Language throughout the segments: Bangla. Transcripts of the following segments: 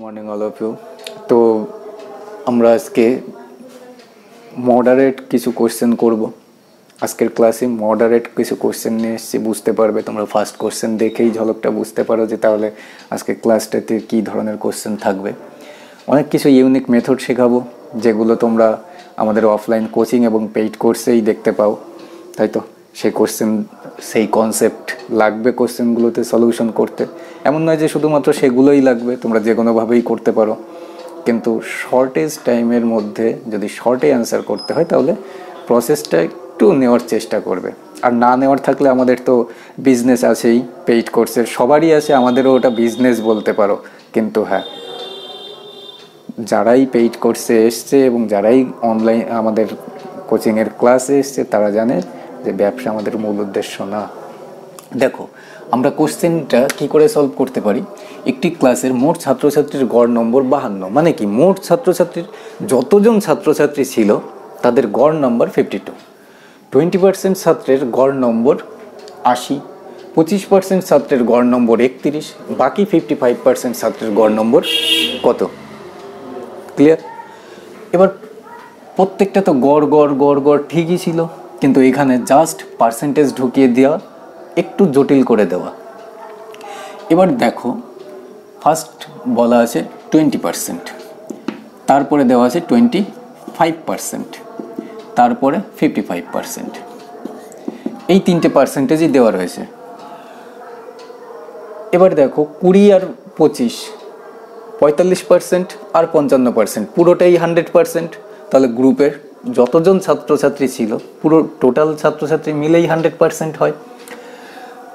Morning all of you. তো আমরা আজকে মডারেট কিছু কোশ্চেন করব। আজকের ক্লাসে মডারেট কিছু কোশ্চেন নিয়ে এসেছি, বুঝতে পারবে তোমরা ফার্স্ট কোশ্চেন দেখেই ঝলকটা বুঝতে পারো যে তাহলে আজকে ক্লাসটাতে কী ধরনের কোশ্চেন থাকবে। অনেক কিছু ইউনিক মেথড শেখাবো যেগুলো তোমরা আমাদের অফলাইন কোচিং এবং পেইড কোর্সেই দেখতে পাও, তাই তো? সেই কোশ্চেন, সেই কনসেপ্ট লাগবে কোশ্চেনগুলোতে সলিউশন করতে। এমন নয় যে শুধুমাত্র সেগুলোই লাগবে, তোমরা যে কোনোভাবেই করতে পারো, কিন্তু শর্টেজ টাইমের মধ্যে যদি শর্টে অ্যান্সার করতে হয় তাহলে প্রসেসটা একটু নেওয়ার চেষ্টা করবে। আর না নেওয়ার থাকলে আমাদের তো বিজনেস আছেই, পেইড কোর্সের সবারই আছে, আমাদেরও ওটা বিজনেস বলতে পারো। কিন্তু হ্যাঁ, যারাই পেইড কোর্সে এসছে এবং যারাই অনলাইন আমাদের কোচিংয়ের ক্লাসে এসছে তারা জানে যে ব্যবসা আমাদের মূল উদ্দেশ্য না। দেখো, আমরা কোশ্চেনটা কি করে সলভ করতে পারি। একটি ক্লাসের মোট ছাত্রছাত্রীর গড় নম্বর 52, মানে কি মোট ছাত্রছাত্রীর যতজন ছাত্রছাত্রী ছিল তাদের গড় নম্বর 52। 20% ছাত্রের গড় নম্বর 80, 25% ছাত্রের গড় নম্বর 31, বাকি 55% ছাত্রের গড় নম্বর কত? ক্লিয়ার? এবার প্রত্যেকটা তো গড় গড় গড় গড় ঠিকই ছিল, কিন্তু এখানে জাস্ট পার্সেন্টেজ ঢুকিয়ে দেওয়া, একটু জটিল করে দেওয়া। এবার দেখো, ফার্স্ট বলা আছে 20%, তারপরে দেওয়া আছে 25%, তারপরে 55%। এই তিনটে পার্সেন্টেজই দেওয়া রয়েছে। এবার দেখো 20 আর 25, 45% আর 55%, পুরোটাই 100%। তাহলে গ্রুপের যতজন ছাত্রছাত্রী ছিল পুরো টোটাল ছাত্রছাত্রী মিলেই 100% হয়।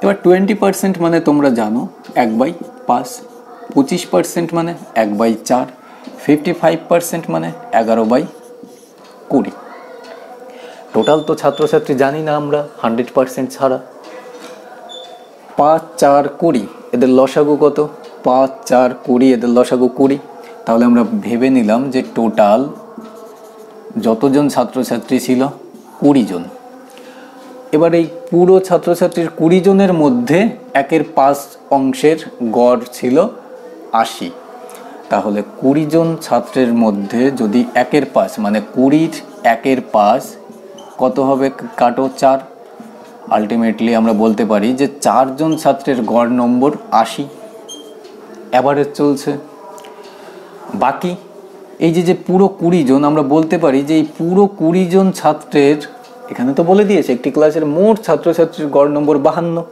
এবার 20% মানে তোমরা জানো 1/5, 25% মানে 1/4, 55% মানে 11/20। টোটাল তো ছাত্রছাত্রী জানি না আমরা 100% ছাড়া। 5, 4, 20 এদের লসাগু কত? 5, 4, 20 এদের লসাগু 20। তাহলে আমরা ভেবে নিলাম যে টোটাল যতজন ছাত্রছাত্রী ছিল 20 জন। এবার এই পুরো ছাত্রছাত্রীর 20 জনের মধ্যে 1/5 অংশের গড় ছিল 80। তাহলে 20 জন ছাত্রের মধ্যে যদি 1/5 মানে 20-র 1/5 কত হবে? কাটো 4। আলটিমেটলি আমরা বলতে পারি যে 4 জন ছাত্রের গড় নম্বর 80, অ্যাভারেজ চলছে। বাকি এই যে পুরো 20 জন, আমরা বলতে পারি যে এই পুরো 20 জন ছাত্রের, এখানে তো বলে দিয়েছে একটি ক্লাসের মোট ছাত্রছাত্রীর গড় নম্বর 52।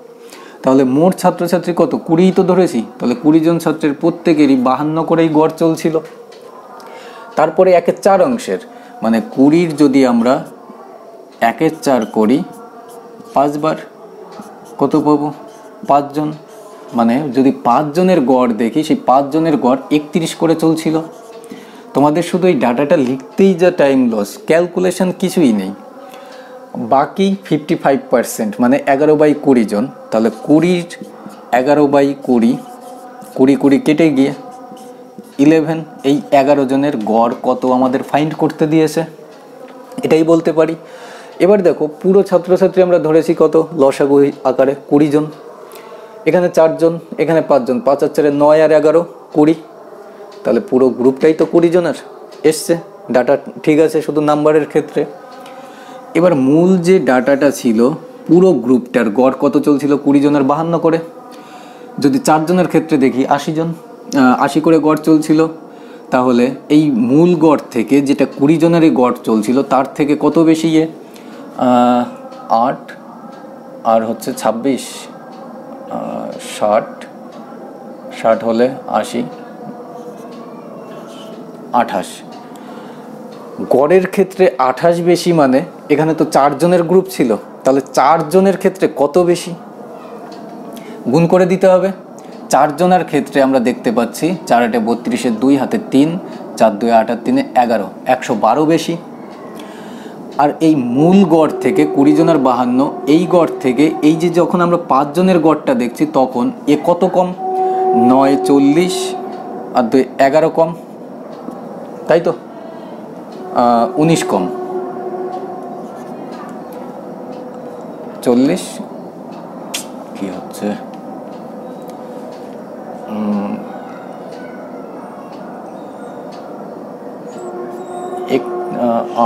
তাহলে মোট ছাত্রছাত্রী কত? 20 তো ধরেছি, তাহলে 20 জন ছাত্রের প্রত্যেকেরই 52 করেই গড় চলছিল। তারপরে 1/4 অংশের মানে 20-র যদি আমরা 1/4 করি 5 বার, কত পাবো? 5 জন। মানে যদি 5 জনের গড় দেখি, সেই 5 জনের গড় 31 করে চলছিল। তোমাদের শুধু এই ডাটাটা লিখতেই যা টাইম লস, ক্যালকুলেশন কিছুই নেই। বাকি 55% মানে 11/20 জন। তাহলে 20-র 11/20, 20 কেটে গিয়ে 11, এই 11 জনের গড় কত আমাদের ফাইন্ড করতে দিয়েছে, এটাই বলতে পারি। এবার দেখো, পুরো ছাত্রছাত্রী আমরা ধরেছি কত? লসাগু আকারে 20 জন। এখানে 4 জন, এখানে 5 জন, 5 আর 4 9 আর 11 20। তাহলে পুরো গ্রুপটাই তো 20 জনের এসছে। ডাটা ঠিক আছে শুধু নাম্বারের ক্ষেত্রে। এবার মূল যে ডাটাটা ছিল পুরো গ্রুপটার গড় কত চলছিল? 20 জনের 52 করে। যদি 4 জনের ক্ষেত্রে দেখি 80 জন, 80 করে গড় চলছিল। তাহলে এই মূল গড় থেকে যেটা 20 জনেরই গড় চলছিল তার থেকে কত বেশি? 8 আর হচ্ছে 26, 60 হলে 80, 28। গড়ের ক্ষেত্রে 28 বেশি, মানে এখানে তো 4 জনের গ্রুপ ছিল, তাহলে 4 জনের ক্ষেত্রে কত বেশি? গুণ করে দিতে হবে। 4 জনের ক্ষেত্রে আমরা দেখতে পাচ্ছি 4 8 32, 2 হাতে 3, 4 2 8 আর 3 11, 112 বেশি। আর এই মূল গড় থেকে 20 জনের 52, এই গড় থেকে এই যে যখন আমরা 5 জনের গড়টা দেখছি তখন এ কত কম? 9 40 আর 2 11 কম, তাই তো? 19 কম, 40 কি হচ্ছে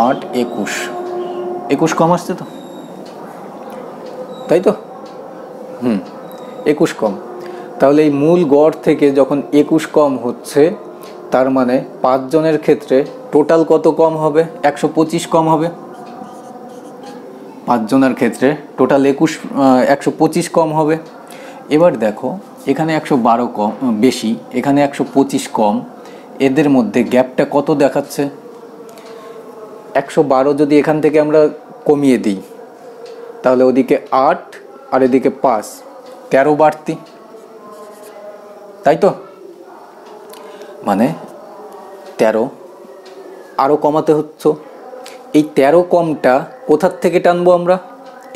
8 21, 21 কম আসছে তো, তাই তো? 21 কম। তাহলে এই মূল গড় থেকে যখন 21 কম হচ্ছে, তার মানে 5 জনের ক্ষেত্রে টোটাল কত কম হবে? 125 কম হবে। 5 জনের ক্ষেত্রে টোটাল 125 কম হবে। এবার দেখো, এখানে 112 কম বেশি, এখানে 125 কম, এদের মধ্যে গ্যাপটা কত দেখাচ্ছে? 112 যদি এখান থেকে আমরা কমিয়ে দিই, তাহলে ওদিকে 8 আর এদিকে 5, 13 বাড়তি, তাই তো? মানে 13 আরও কমাতে হচ্ছে। এই 13 কমটা কোথার থেকে টানবো আমরা?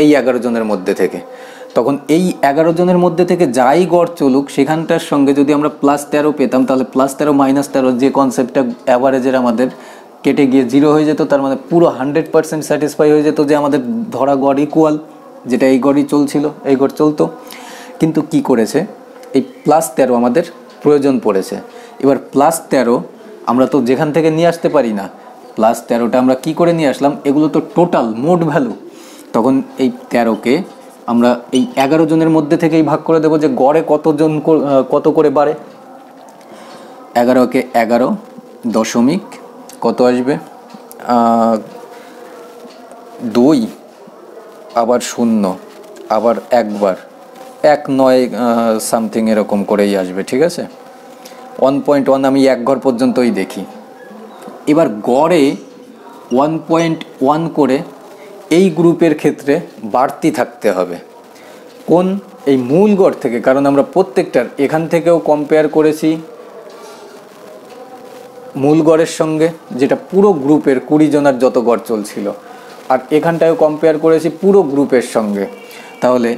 এই 11 জনের মধ্যে থেকে। তখন এই 11 জনের মধ্যে থেকে যাই গড় চলুক, সেখানটার সঙ্গে যদি আমরা +13 পেতাম, তাহলে +13 -13 যে কনসেপ্টটা অ্যাভারেজের আমাদের কেটে গিয়ে 0 হয়ে যেত। তার মানে পুরো 100% স্যাটিসফাই হয়ে যেত যে আমাদের ধরা গড় ইকুয়াল, যেটা এই গড়ই চলছিল, এই গড় চলতো। কিন্তু কি করেছে, এই +13 আমাদের প্রয়োজন পড়েছে। এবার +13 আমরা তো যেখান থেকে নিয়ে আসতে পারি না, +13টা আমরা কি করে নিয়ে আসলাম? এগুলো তো টোটাল মোট ভ্যালু। তখন এই 13কে আমরা এই 11 জনের মধ্যে থেকেই ভাগ করে দেবো যে গড়ে কতজন কত করে বাড়ে। 11কে 11 দশমিক কত আসবে? 2, আবার 0, আবার একবার 19 সামথিং এরকম করেই আসবে, ঠিক আছে? 1.1 আমি এক ঘর পর্যন্তই দেখি। এবার গড়ে 1.1 করে এই গ্রুপের ক্ষেত্রে বাড়তি থাকতে হবে। কোন? এই মূল গড় থেকে, কারণ আমরা প্রত্যেকটার এখান থেকেও কম্পেয়ার করেছি মূল গড়ের সঙ্গে, যেটা পুরো গ্রুপের 20 জনের যত গড় চলছিল, আর এখানটায়ও কম্পেয়ার করেছি পুরো গ্রুপের সঙ্গে। তাহলে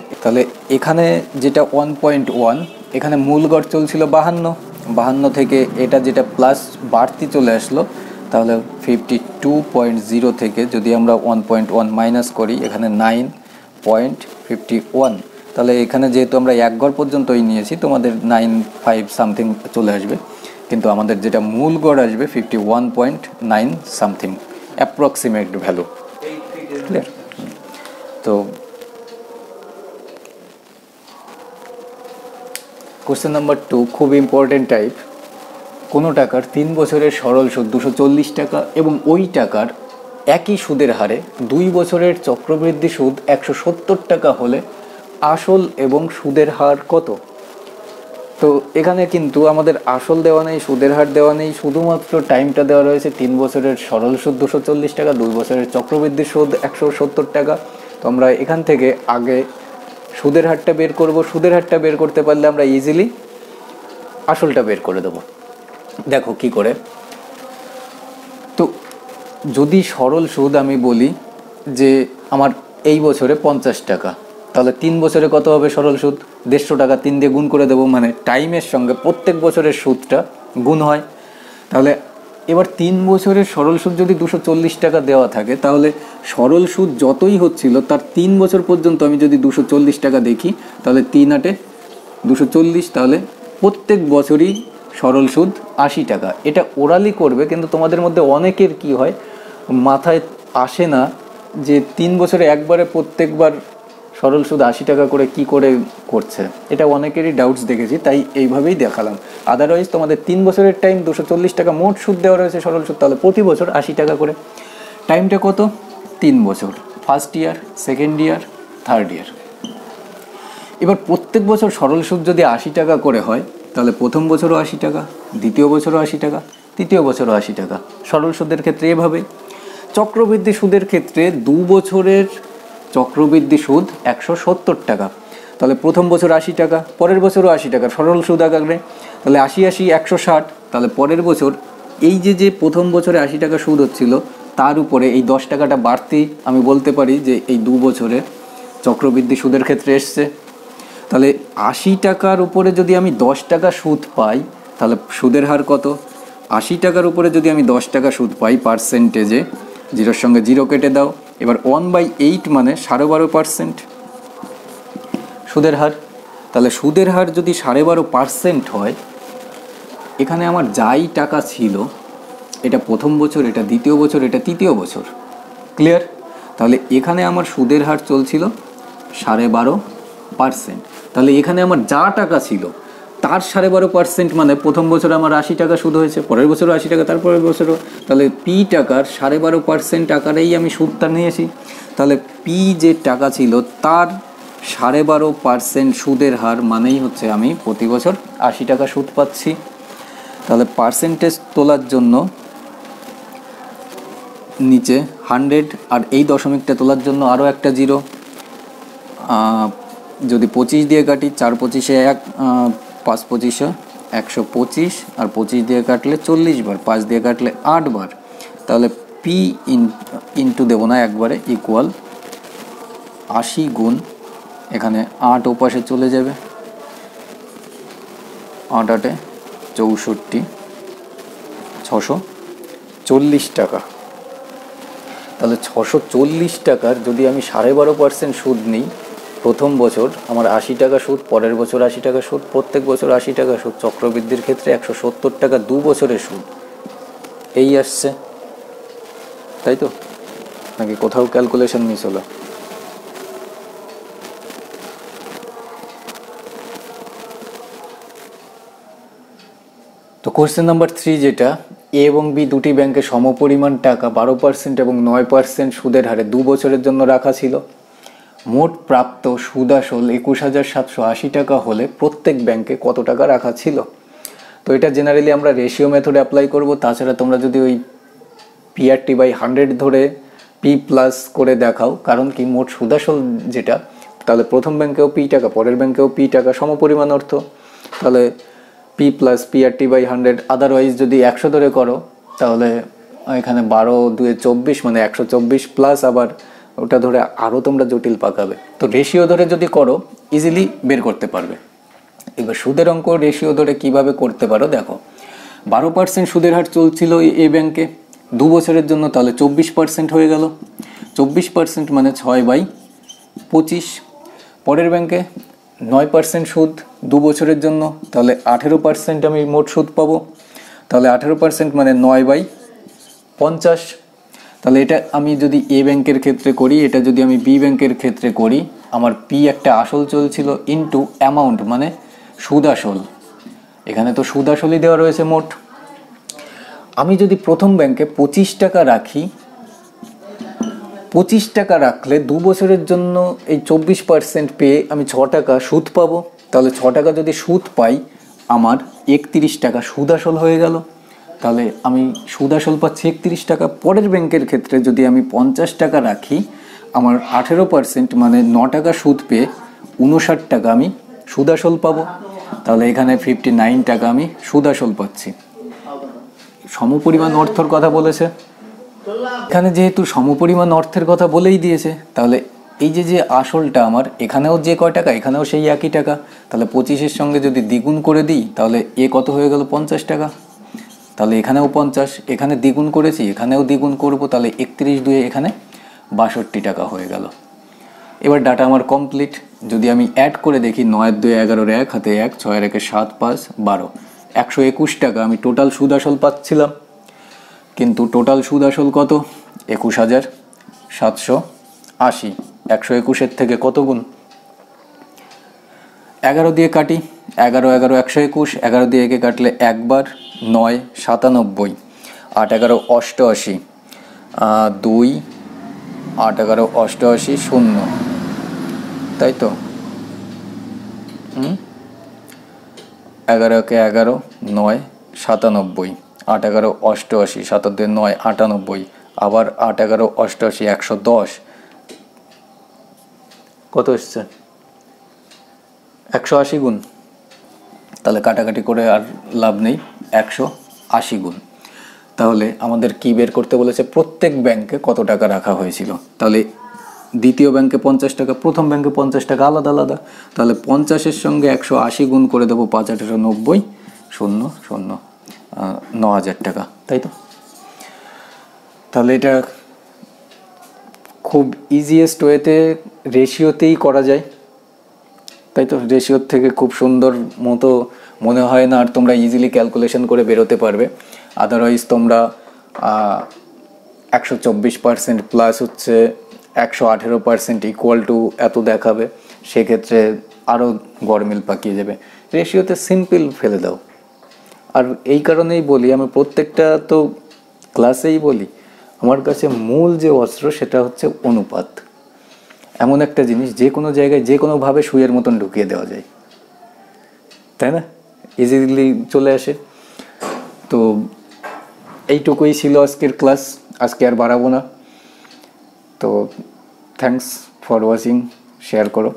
এখানে যেটা 1.1, এখানে মূল গড় চলছিল 52 থেকে এটা যেটা প্লাস বাড়তি চলে আসলো, তাহলে 52.0 থেকে যদি আমরা 1.1 মাইনাস করি, এখানে 9.51। তাহলে এখানে যেহেতু আমরা এক ঘর পর্যন্তই নিয়েছি, তোমাদের 9.5 সামথিং চলে আসবে, কিন্তু আমাদের যেটা মূল গড় আসবে 51.9 সামথিং, অ্যাপ্রক্সিমেট ভ্যালু। ক্লিয়ার? তো কোশ্চেন নাম্বার 2 খুব ইম্পর্টেন্ট টাইপ। কোনো টাকার 3 বছরের সরল সুদ 240 টাকা এবং ওই টাকার একই সুদের হারে 2 বছরের চক্রবৃদ্ধি সুদ 170 টাকা হলে আসল এবং সুদের হার কত? তো এখানে কিন্তু আমাদের আসল দেওয়া নেই, সুদের হার দেওয়া নেই, শুধুমাত্র টাইমটা দেওয়া রয়েছে। 3 বছরের সরল সুদ 240 টাকা, 2 বছরের চক্রবৃদ্ধি সুদ 170 টাকা। তো আমরা এখান থেকে আগে সুদের হারটা বের করব। সুদের হারটা বের করতে পারলে আমরা ইজিলি আসলটা বের করে দেবো। দেখো কি করে। তো যদি সরল সুদ আমি বলি যে আমার এই বছরে 50 টাকা, তাহলে 3 বছরে কত হবে সরল সুদ? 150 টাকা 3 দিয়ে গুণ করে দেবো, মানে টাইমের সঙ্গে প্রত্যেক বছরের সুদটা গুণ হয়। তাহলে এবার 3 বছরের সরল সুদ যদি 240 টাকা দেওয়া থাকে, তাহলে সরল সুদ যতই হচ্ছিল তার 3 বছর পর্যন্ত আমি যদি 240 টাকা দেখি, তাহলে 3 8 240, তাহলে প্রত্যেক বছরই সরল সুদ 80 টাকা। এটা ওরালি করবে, কিন্তু তোমাদের মধ্যে অনেকের কি হয়, মাথায় আসে না যে 3 বছরে একবারে প্রত্যেকবার সরল সুদ 80 টাকা করে কি করে করছে। এটা অনেকেরই ডাউটস দেখেছি, তাই এইভাবেই দেখালাম। আদারওয়াইজ তোমাদের 3 বছরের টাইম 240 টাকা মোট সুদ দেওয়া রয়েছে সরল সুদ, তাহলে প্রতি বছর 80 টাকা করে। টাইমটা কত? 3 বছর, first year, second year, third year. এবার প্রত্যেক বছর সরল সুদ যদি 80 টাকা করে হয়, তাহলে প্রথম বছরও 80 টাকা, দ্বিতীয় বছরও 80 টাকা, তৃতীয় বছরও 80 টাকা। সরল সুদের ক্ষেত্রে এভাবে। চক্রবৃদ্ধি সুদের ক্ষেত্রে 2 বছরের চক্রবৃদ্ধি সুদ 170 টাকা, তাহলে প্রথম বছর 80 টাকা, পরের বছরও 80 টাকা, সরল সুদ আকারে। তাহলে 80 80 160, তাহলে পরের বছর এই যে প্রথম বছরে 80 টাকা সুদ হচ্ছিল, তার উপরে এই 10 টাকাটা বাড়তি আমি বলতে পারি যে এই 2 বছরে চক্রবৃদ্ধি সুদের ক্ষেত্রে এসছে। তাহলে 80 টাকার উপরে যদি আমি 10 টাকা সুদ পাই, তাহলে সুদের হার কত? 80 টাকার উপরে যদি আমি 10 টাকা সুদ পাই পার্সেন্টেজে, 0-র সঙ্গে 0 কেটে দাও। এবার 1/8 মানে 12.5% সুদের হার। তাহলে সুদের হার যদি 12.5% হয়, এখানে আমার যাই টাকা ছিল এটা প্রথম বছর, এটা দ্বিতীয় বছর, এটা তৃতীয় বছর। ক্লিয়ার? তাহলে এখানে আমার সুদের হার চলছিল 12.5%। তাহলে এখানে আমার যা টাকা ছিল তার 12.5% মানে প্রথম বছর আমার 80 টাকা সুদ হয়েছে, পরের বছরও 80 টাকা, তারপরের বছরও। তাহলে পি টাকার 12.5% আকারেই আমি সুদটা নিয়েছি। তাহলে পি যে টাকা ছিল তার 12.5% সুদের হার মানেই হচ্ছে আমি প্রতি বছর 80 টাকা সুদ পাচ্ছি। তাহলে পার্সেন্টেজ তোলার জন্য নিচে 100, আর এই দশমিকটা তোলার জন্য আরও একটা জিরো। যদি 25 দিয়ে কাটি, 4 25 1, 5 25 125, আর 25 দিয়ে কাটলে 40 বার, 5 দিয়ে কাটলে 8 বার। তাহলে পি ইন্টু দেবো না একবারে, ইকুয়াল 80 গুণ, এখানে 8 ওপাশে চলে যাবে, 8 8 64, 640 টাকা। তাহলে 640 টাকার যদি আমি 12.5% সুদ নিই প্রথম বছর, আমার 80 টাকা সুদ, পরের বছর 80 টাকা সুদ, প্রত্যেক বছর 80 টাকা সুদ, চক্রবৃদ্ধির ক্ষেত্রে 170 টাকা 2 বছরের সুদ, এই আসছে। তাই তো? নাকি কোথাও ক্যালকুলেশন মিস হলো? তো কোশ্চেন নাম্বার 3 যেটা, এ এবং বি দুটি ব্যাংকে সমপরিমাণ টাকা 12% এবং 9% সুদের হারে 2 বছরের জন্য রাখা ছিল। মোট প্রাপ্ত সুদ আসল 21,780 টাকা হলে প্রত্যেক ব্যাংকে কত টাকা রাখা ছিল? তো এটা জেনারেলি আমরা রেশিও মেথডে অ্যাপ্লাই করব। তাছাড়া তোমরা যদি ওই PRT/100 ধরে পি প্লাস করে দেখাও, কারণ কি মোট সুদ আসল যেটা, তাহলে প্রথম ব্যাংকেও পি টাকা, পরের ব্যাংকেও পি টাকা, সমপরিমাণ অর্থ। তাহলে পি প্লাস PRT/100, আদারওয়াইজ যদি 100 ধরে করো তাহলে এখানে 12 2 24, মানে 124 প্লাস আবার ওটা ধরে আরও তোমরা জটিল পাকাবে। তো রেশিও ধরে যদি করো ইজিলি বের করতে পারবে। এবার সুদের অঙ্ক রেশিও ধরে কিভাবে করতে পারো দেখো। 12% সুদের হার চলছিল এ ব্যাংকে 2 বছরের জন্য, তাহলে 24% হয়ে গেল। 24% মানে 6/25। পরের ব্যাংকে 9% সুদ 2 বছরের জন্য, তাহলে 18% আমি মোট সুদ পাবো। তাহলে 18% মানে 9/50। তাহলে এটা আমি যদি এ ব্যাংকের ক্ষেত্রে করি, এটা যদি আমি বি ব্যাংকের ক্ষেত্রে করি, আমার পি একটা আসল চলছিল ইনটু অ্যামাউন্ট মানে সুদ আসল, এখানে তো সুদ আসলই দেওয়া রয়েছে মোট। আমি যদি প্রথম ব্যাংকে 25 টাকা রাখি, 25 টাকা রাখলে 2 বছরের জন্য এই 24% পেয়ে আমি 6 টাকা সুদ পাবো। তাহলে 6 টাকা যদি সুদ পাই, আমার 31 টাকা সুদ আসল হয়ে গেল। তাহলে আমি সুদ আসল পাচ্ছি 31 টাকা। পরের ব্যাংকের ক্ষেত্রে যদি আমি 50 টাকা রাখি, আমার 18% মানে 9 টাকা সুদ পেয়ে 59 টাকা আমি সুদ আসল পাবো। তাহলে এখানে 59 টাকা আমি সুদ আসল পাচ্ছি। সমপরিমাণ অর্থের কথা বলেছে, এখানে যেহেতু সমপরিমাণ অর্থের কথা বলেই দিয়েছে, তাহলে এই যে আসলটা আমার, এখানেও যে কয় টাকা এখানেও সেই একই টাকা। তাহলে 25-এর সঙ্গে যদি দ্বিগুণ করে দিই তাহলে এ কত হয়ে গেল? 50 টাকা। তাহলে এখানেও 50, এখানে দ্বিগুণ করেছি, এখানেও দ্বিগুণ করব, তাহলে 31 2 এখানে 62 টাকা হয়ে গেল। এবার ডাটা আমার কমপ্লিট। যদি আমি অ্যাড করে দেখি, 9 2 11 1 হাতে 1, 6 1 7 5 12, 121 টাকা আমি টোটাল সুদ আসল পাচ্ছিলাম। কিন্তু টোটাল সুদ আসল কত? 21,780। 121-এর থেকে কত গুণ? 11 দিয়ে কাটি, 11 11 121, 11 দিয়ে একে কাটলে একবার, 9 97, 8 11 88, 2 8 11 88 0, তাই তো? 11 একে 11, 9 97, 8 11 88, 7 2 9 98, আবার 8 11 88 110, কত এসছে? 180 গুণ। তাহলে কাটাকাটি করে আর লাভ নেই, 180 গুণ। তাহলে আমাদের কি বের করতে বলেছে? প্রত্যেক ব্যাংকে কত টাকা রাখা হয়েছিল। তাহলে দ্বিতীয় ব্যাংকে 50 টাকা, প্রথম ব্যাংকে 50 টাকা, আলাদা আলাদা। তাহলে 50-এর সঙ্গে 180 গুণ করে দেবো, 5 18 90 0 0, 9,000 টাকা, তাই তো? তাহলে এটা খুব ইজিয়েস্ট ওয়েতে রেশিওতেই করা যায়, তাই তো? রেশিওর থেকে খুব সুন্দর মতো মনে হয় না, আর তোমরা ইজিলি ক্যালকুলেশন করে বেরোতে পারবে। আদারওয়াইজ তোমরা 124% প্লাস হচ্ছে 118% ইকুয়াল টু এত দেখাবে, সেক্ষেত্রে আরও গরমিল পাকিয়ে যাবে। রেশিওতে সিম্পল ফেলে দাও। আর এই কারণেই বলি, আমি প্রত্যেকটা তো ক্লাসেই বলি, আমার কাছে মূল যে অস্ত্র সেটা হচ্ছে অনুপাত। এমন একটা জিনিস যে কোনো জায়গায় যে কোনোভাবে সুইয়ের মতন ঢুকিয়ে দেওয়া যায়, তাই না? ইজিলি চলে আসে। তো এইটুকুই ছিল আজকের ক্লাস, আজকে আর বাড়াবো না। তো থ্যাঙ্কস ফর ওয়াচিং, শেয়ার করো।